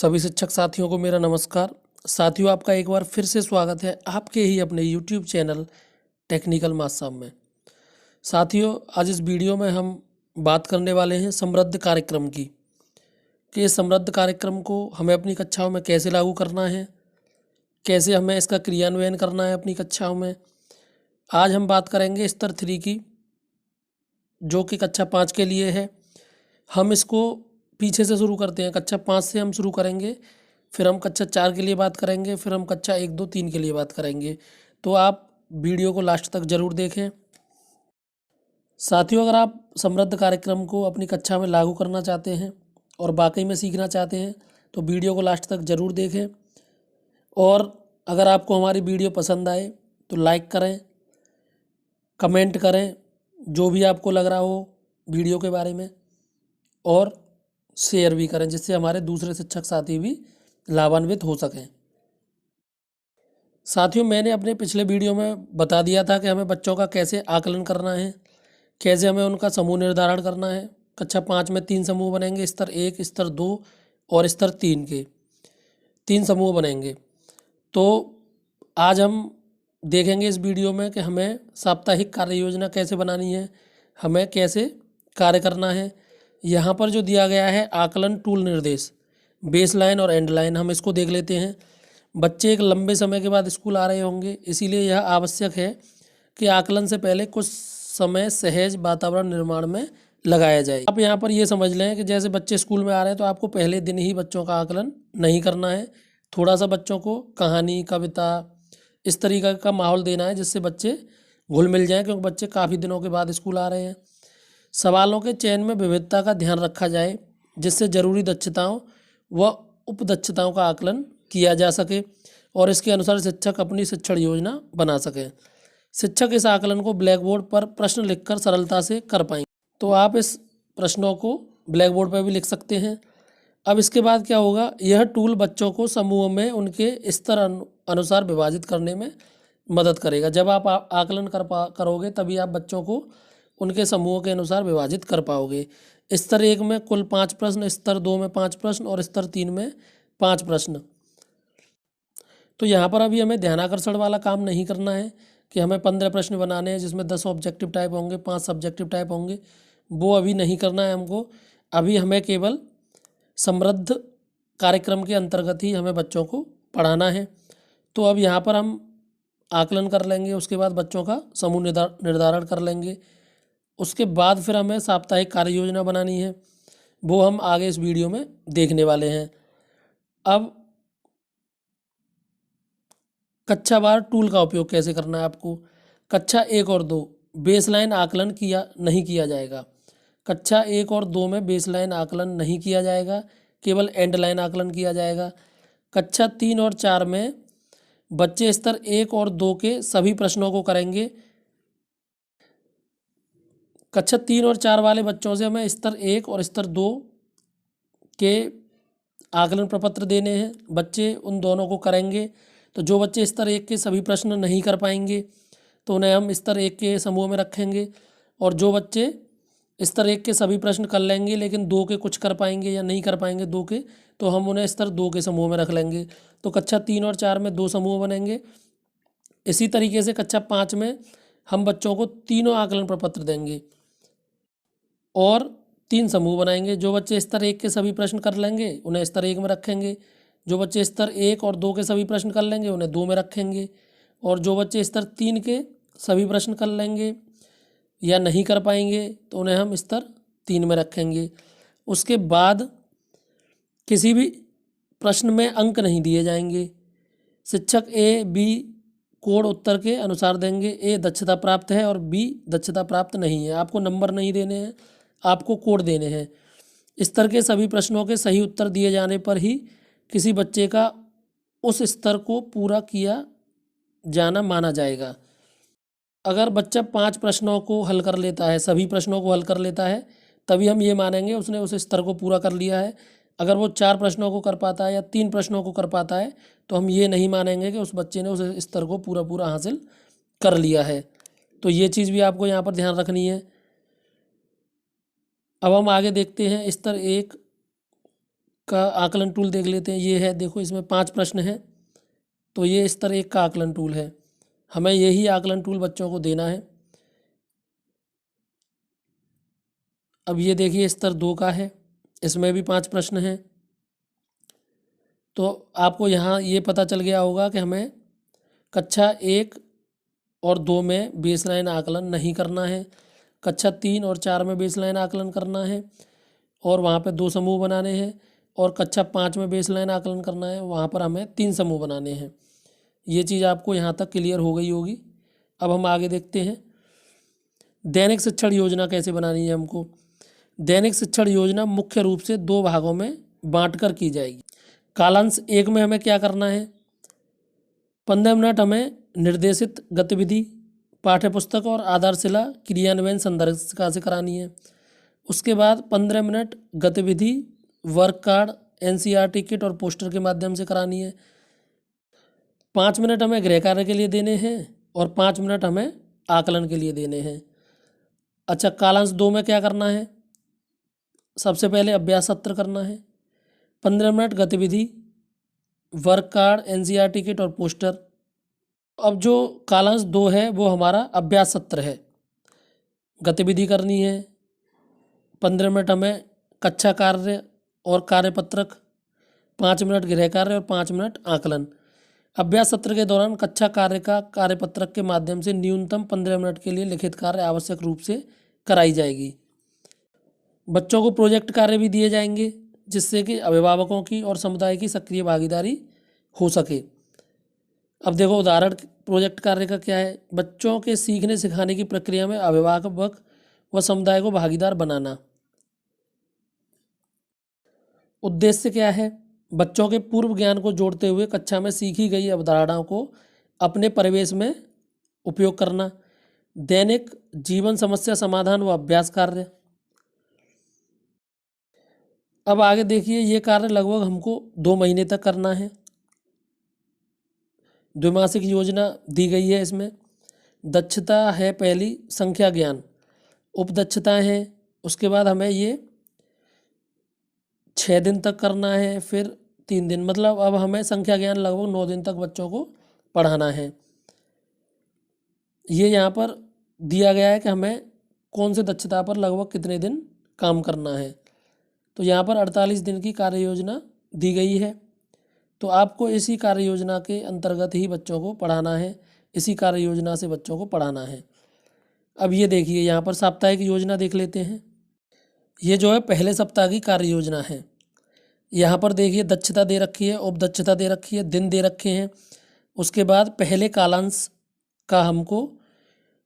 सभी शिक्षक साथियों को मेरा नमस्कार। साथियों, आपका एक बार फिर से स्वागत है आपके ही अपने YouTube चैनल टेक्निकल माथ साहब में। साथियों, आज इस वीडियो में हम बात करने वाले हैं समृद्ध कार्यक्रम की, कि इस समृद्ध कार्यक्रम को हमें अपनी कक्षाओं में कैसे लागू करना है, कैसे हमें इसका क्रियान्वयन करना है अपनी कक्षाओं में। आज हम बात करेंगे स्तर 3 की, जो कि कक्षा 5 के लिए है। हम इसको पीछे से शुरू करते हैं, कक्षा 5 से हम शुरू करेंगे, फिर हम कक्षा 4 के लिए बात करेंगे, फिर हम कक्षा 1, 2, 3 के लिए बात करेंगे। तो आप वीडियो को लास्ट तक ज़रूर देखें। साथियों, अगर आप समृद्ध कार्यक्रम को अपनी कक्षा में लागू करना चाहते हैं और वाकई में सीखना चाहते हैं तो वीडियो को लास्ट तक ज़रूर देखें। और अगर आपको हमारी वीडियो पसंद आए तो लाइक करें, कमेंट करें जो भी आपको लग रहा हो वीडियो के बारे में, और शेयर भी करें जिससे हमारे दूसरे शिक्षक साथी भी लाभान्वित हो सकें। साथियों, मैंने अपने पिछले वीडियो में बता दिया था कि हमें बच्चों का कैसे आकलन करना है, कैसे हमें उनका समूह निर्धारण करना है। कक्षा 5 में 3 समूह बनेंगे, स्तर 1, स्तर 2 और स्तर 3 के 3 समूह बनेंगे। तो आज हम देखेंगे इस वीडियो में कि हमें साप्ताहिक कार्य योजना कैसे बनानी है, हमें कैसे कार्य करना है। यहाँ पर जो दिया गया है आकलन टूल निर्देश, बेस लाइन और एंड लाइन, हम इसको देख लेते हैं। बच्चे एक लंबे समय के बाद स्कूल आ रहे होंगे, इसीलिए यह आवश्यक है कि आकलन से पहले कुछ समय सहज वातावरण निर्माण में लगाया जाए। आप यहाँ पर ये समझ लें कि जैसे बच्चे स्कूल में आ रहे हैं तो आपको पहले दिन ही बच्चों का आकलन नहीं करना है। थोड़ा सा बच्चों को कहानी, कविता, इस तरीके का माहौल देना है जिससे बच्चे घुल मिल जाएं, क्योंकि बच्चे काफ़ी दिनों के बाद स्कूल आ रहे हैं। सवालों के चयन में विविधता का ध्यान रखा जाए जिससे जरूरी दक्षताओं व उपदक्षताओं का आकलन किया जा सके और इसके अनुसार शिक्षक अपनी शिक्षण योजना बना सके। शिक्षक इस आकलन को ब्लैक बोर्ड पर प्रश्न लिखकर सरलता से कर पाएंगे। तो आप इस प्रश्नों को ब्लैक बोर्ड पर भी लिख सकते हैं। अब इसके बाद क्या होगा, यह टूल बच्चों को समूह में उनके स्तर अनुसार विभाजित करने में मदद करेगा। जब आप आकलन करोगे तभी आप बच्चों को उनके समूहों के अनुसार विभाजित कर पाओगे। स्तर 1 में कुल 5 प्रश्न, स्तर 2 में 5 प्रश्न और स्तर 3 में 5 प्रश्न। तो यहाँ पर अभी हमें ध्यानाकर्षण वाला काम नहीं करना है कि हमें 15 प्रश्न बनाने हैं जिसमें 10 ऑब्जेक्टिव टाइप होंगे, 5 सब्जेक्टिव टाइप होंगे, वो अभी नहीं करना है हमको। अभी हमें केवल समृद्ध कार्यक्रम के अंतर्गत ही हमें बच्चों को पढ़ाना है। तो अब यहाँ पर हम आकलन कर लेंगे, उसके बाद बच्चों का समूह निर्धारण कर लेंगे, उसके बाद फिर हमें साप्ताहिक कार्य योजना बनानी है, वो हम आगे इस वीडियो में देखने वाले हैं। अब कक्षा वार टूल का उपयोग कैसे करना है आपको। कक्षा 1 और 2 बेसलाइन आकलन नहीं किया जाएगा। कक्षा 1 और 2 में बेसलाइन आकलन नहीं किया जाएगा, केवल एंड लाइन आकलन किया जाएगा। कक्षा 3 और 4 में बच्चे स्तर 1 और 2 के सभी प्रश्नों को करेंगे। कक्षा 3 और 4 वाले बच्चों से हमें स्तर 1 और स्तर 2 के आकलन प्रपत्र देने हैं, बच्चे उन दोनों को करेंगे। तो जो बच्चे स्तर 1 के सभी प्रश्न नहीं कर पाएंगे तो उन्हें हम स्तर 1 के समूह में रखेंगे, और जो बच्चे स्तर 1 के सभी प्रश्न कर लेंगे लेकिन 2 के कुछ कर पाएंगे या नहीं कर पाएंगे 2 के, तो हम उन्हें स्तर 2 के समूह में रख लेंगे। तो कक्षा 3 और 4 में 2 समूह बनेंगे। इसी तरीके से कक्षा 5 में हम बच्चों को तीनों आकलन प्रपत्र देंगे और 3 समूह बनाएंगे। जो बच्चे स्तर 1 के सभी प्रश्न कर लेंगे उन्हें स्तर 1 में रखेंगे, जो बच्चे स्तर 1 और 2 के सभी प्रश्न कर लेंगे उन्हें 2 में रखेंगे, और जो बच्चे स्तर 3 के सभी प्रश्न कर लेंगे या नहीं कर पाएंगे तो उन्हें हम स्तर 3 में रखेंगे। उसके बाद किसी भी प्रश्न में अंक नहीं दिए जाएंगे। शिक्षक ए बी कोड उत्तर के अनुसार देंगे। ए दक्षता प्राप्त है और बी दक्षता प्राप्त नहीं है। आपको नंबर नहीं देने हैं, आपको कोड देने हैं। स्तर के सभी प्रश्नों के सही उत्तर दिए जाने पर ही किसी बच्चे का उस स्तर को पूरा किया जाना माना जाएगा। अगर बच्चा 5 प्रश्नों को हल कर लेता है, सभी प्रश्नों को हल कर लेता है, तभी हम ये मानेंगे उसने उस स्तर को पूरा कर लिया है। अगर वो 4 प्रश्नों को कर पाता है या 3 प्रश्नों को कर पाता है तो हम ये नहीं मानेंगे कि उस बच्चे ने उस स्तर को पूरा हासिल कर लिया है। तो ये चीज़ भी आपको यहाँ पर ध्यान रखनी है। अब हम आगे देखते हैं स्तर 1 का आकलन टूल देख लेते हैं। ये है, देखो इसमें 5 प्रश्न हैं, तो ये स्तर 1 का आकलन टूल है। हमें यही आकलन टूल बच्चों को देना है। अब ये देखिए स्तर 2 का है, इसमें भी 5 प्रश्न हैं। तो आपको यहाँ ये पता चल गया होगा कि हमें कक्षा 1 और 2 में बेसलाइन आकलन नहीं करना है, कक्षा 3 और 4 में बेसलाइन आकलन करना है और वहाँ पे 2 समूह बनाने हैं, और कक्षा 5 में बेसलाइन आकलन करना है, वहाँ पर हमें 3 समूह बनाने हैं। ये चीज़ आपको यहाँ तक क्लियर हो गई होगी। अब हम आगे देखते हैं दैनिक शिक्षण योजना कैसे बनानी है हमको। दैनिक शिक्षण योजना मुख्य रूप से 2 भागों में बांटकर की जाएगी। कालांश 1 में हमें क्या करना है, 15 मिनट हमें निर्देशित गतिविधि पाठ्यपुस्तक और आधारशिला क्रियान्वयन संदर्शिका से करानी है। उसके बाद 15 मिनट गतिविधि वर्क कार्ड एनसीईआरटी किट और पोस्टर के माध्यम से करानी है। 5 मिनट हमें गृह कार्य के लिए देने हैं और 5 मिनट हमें आकलन के लिए देने हैं। अच्छा, कालांश 2 में क्या करना है, सबसे पहले अभ्यास सत्र करना है, 15 मिनट गतिविधि वर्क कार्ड एनसीईआरटी किट और पोस्टर। अब जो कालांश 2 है वो हमारा अभ्यास सत्र है, गतिविधि करनी है, 15 मिनट हमें कक्षा कार्य और कार्यपत्रक, 5 मिनट गृह कार्य और 5 मिनट आकलन। अभ्यास सत्र के दौरान कक्षा कार्य का कार्यपत्रक के माध्यम से न्यूनतम 15 मिनट के लिए लिखित कार्य आवश्यक रूप से कराई जाएगी। बच्चों को प्रोजेक्ट कार्य भी दिए जाएंगे जिससे कि अभिभावकों की और समुदाय की सक्रिय भागीदारी हो सके। अब देखो उदाहरण प्रोजेक्ट कार्य का क्या है, बच्चों के सीखने सिखाने की प्रक्रिया में अभिभावक व समुदाय को भागीदार बनाना। उद्देश्य क्या है, बच्चों के पूर्व ज्ञान को जोड़ते हुए कक्षा में सीखी गई अवधारणाओं को अपने परिवेश में उपयोग करना। दैनिक जीवन समस्या समाधान व अभ्यास कार्य। अब आगे देखिए, ये कार्य लगभग हमको 2 महीने तक करना है। द्विमासिक योजना दी गई है। इसमें दक्षता है पहली संख्या ज्ञान, उपदक्षताएं हैं, उसके बाद हमें ये 6 दिन तक करना है, फिर 3 दिन, मतलब अब हमें संख्या ज्ञान लगभग 9 दिन तक बच्चों को पढ़ाना है। ये यहाँ पर दिया गया है कि हमें कौन से दक्षता पर लगभग कितने दिन काम करना है। तो यहाँ पर 48 दिन की कार्य योजना दी गई है। तो आपको इसी कार्य योजना के अंतर्गत ही बच्चों को पढ़ाना है, इसी कार्य योजना से बच्चों को पढ़ाना है। अब ये देखिए यहाँ पर साप्ताहिक योजना देख लेते हैं। ये जो है पहले सप्ताह की कार्य योजना है। यहाँ पर देखिए दक्षता दे रखी है, उपदक्षता दे रखी है, दिन दे रखे हैं। उसके बाद पहले कालांश का हमको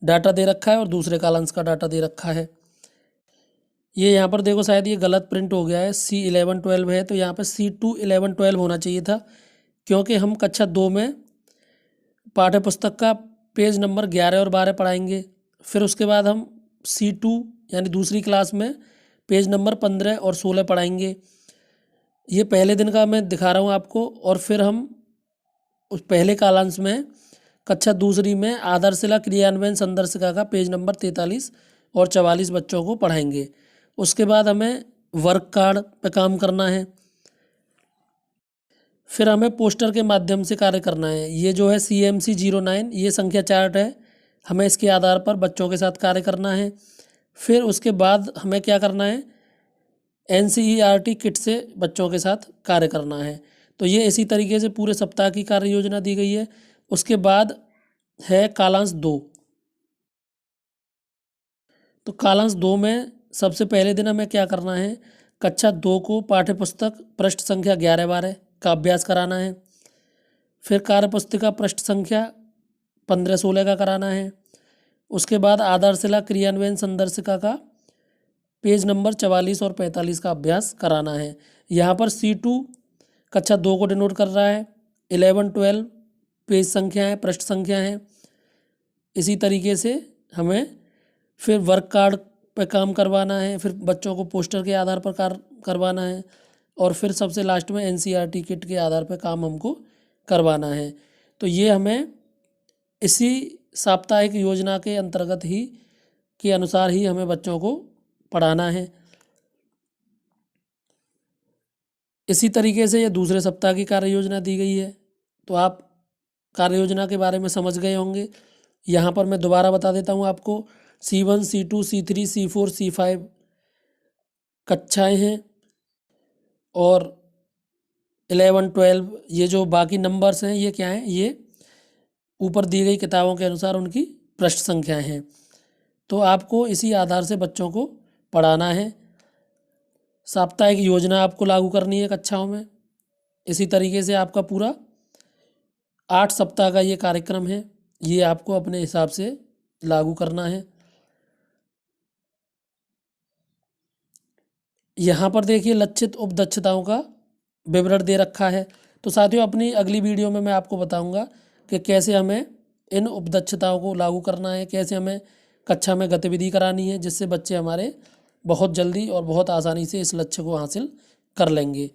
डाटा दे रखा है और दूसरे कालांश का डाटा दे रखा है। ये यहाँ पर देखो शायद ये गलत प्रिंट हो गया है, C11-12 है, तो यहाँ पर C2-11-12 होना चाहिए था, क्योंकि हम कक्षा 2 में पाठ्यपुस्तक का पेज नंबर 11 और 12 पढ़ाएंगे। फिर उसके बाद हम C2 यानी दूसरी क्लास में पेज नंबर 15 और 16 पढ़ाएंगे। ये पहले दिन का मैं दिखा रहा हूँ आपको। और फिर हम उस पहले कालांश में कक्षा दूसरी में आधारशिला क्रियान्वयन संदर्शिका का पेज नंबर 43 और 44 बच्चों को पढ़ाएंगे। उसके बाद हमें वर्क कार्ड पे काम करना है, फिर हमें पोस्टर के माध्यम से कार्य करना है। ये जो है CMC09 ये संख्या चार्ट है, हमें इसके आधार पर बच्चों के साथ कार्य करना है। फिर उसके बाद हमें क्या करना है, NCERT किट से बच्चों के साथ कार्य करना है। तो ये इसी तरीके से पूरे सप्ताह की कार्य योजना दी गई है। उसके बाद है कालांश 2। तो कालांश 2 में सबसे पहले दिन हमें क्या करना है, कक्षा 2 को पाठ्यपुस्तक पृष्ठ संख्या 11-12 का अभ्यास कराना है। फिर कार्यपुस्तिका पृष्ठ संख्या 15-16 का कराना है। उसके बाद आधारशिला क्रियान्वयन संदर्शिका का पेज नंबर 44 और 45 का अभ्यास कराना है। यहाँ पर C2 कक्षा 2 को डिनोट कर रहा है, 11-12 पेज संख्या है, पृष्ठ संख्या है। इसी तरीके से हमें फिर वर्क कार्ड पे काम करवाना है, फिर बच्चों को पोस्टर के आधार पर कार्य करवाना है, और फिर सबसे लास्ट में NCERT किट के आधार पर काम हमको करवाना है। तो ये हमें इसी साप्ताहिक योजना के अंतर्गत ही के अनुसार ही हमें बच्चों को पढ़ाना है। इसी तरीके से ये दूसरे सप्ताह की कार्य योजना दी गई है। तो आप कार्य योजना के बारे में समझ गए होंगे। यहाँ पर मैं दोबारा बता देता हूँ आपको। C1 C2 C3 C4 C5 कक्षाएं हैं और 11 12 ये जो बाकी नंबर्स हैं ये क्या हैं, ये ऊपर दी गई किताबों के अनुसार उनकी पृष्ठ संख्याएं हैं। तो आपको इसी आधार से बच्चों को पढ़ाना है। साप्ताहिक योजना आपको लागू करनी है कक्षाओं में। इसी तरीके से आपका पूरा 8 सप्ताह का ये कार्यक्रम है, ये आपको अपने हिसाब से लागू करना है। यहाँ पर देखिए लक्षित उपदक्षताओं का विवरण दे रखा है। तो साथियों अपनी अगली वीडियो में मैं आपको बताऊंगा कि कैसे हमें इन उपदक्षताओं को लागू करना है, कैसे हमें कक्षा में गतिविधि करानी है, जिससे बच्चे हमारे बहुत जल्दी और बहुत आसानी से इस लक्ष्य को हासिल कर लेंगे।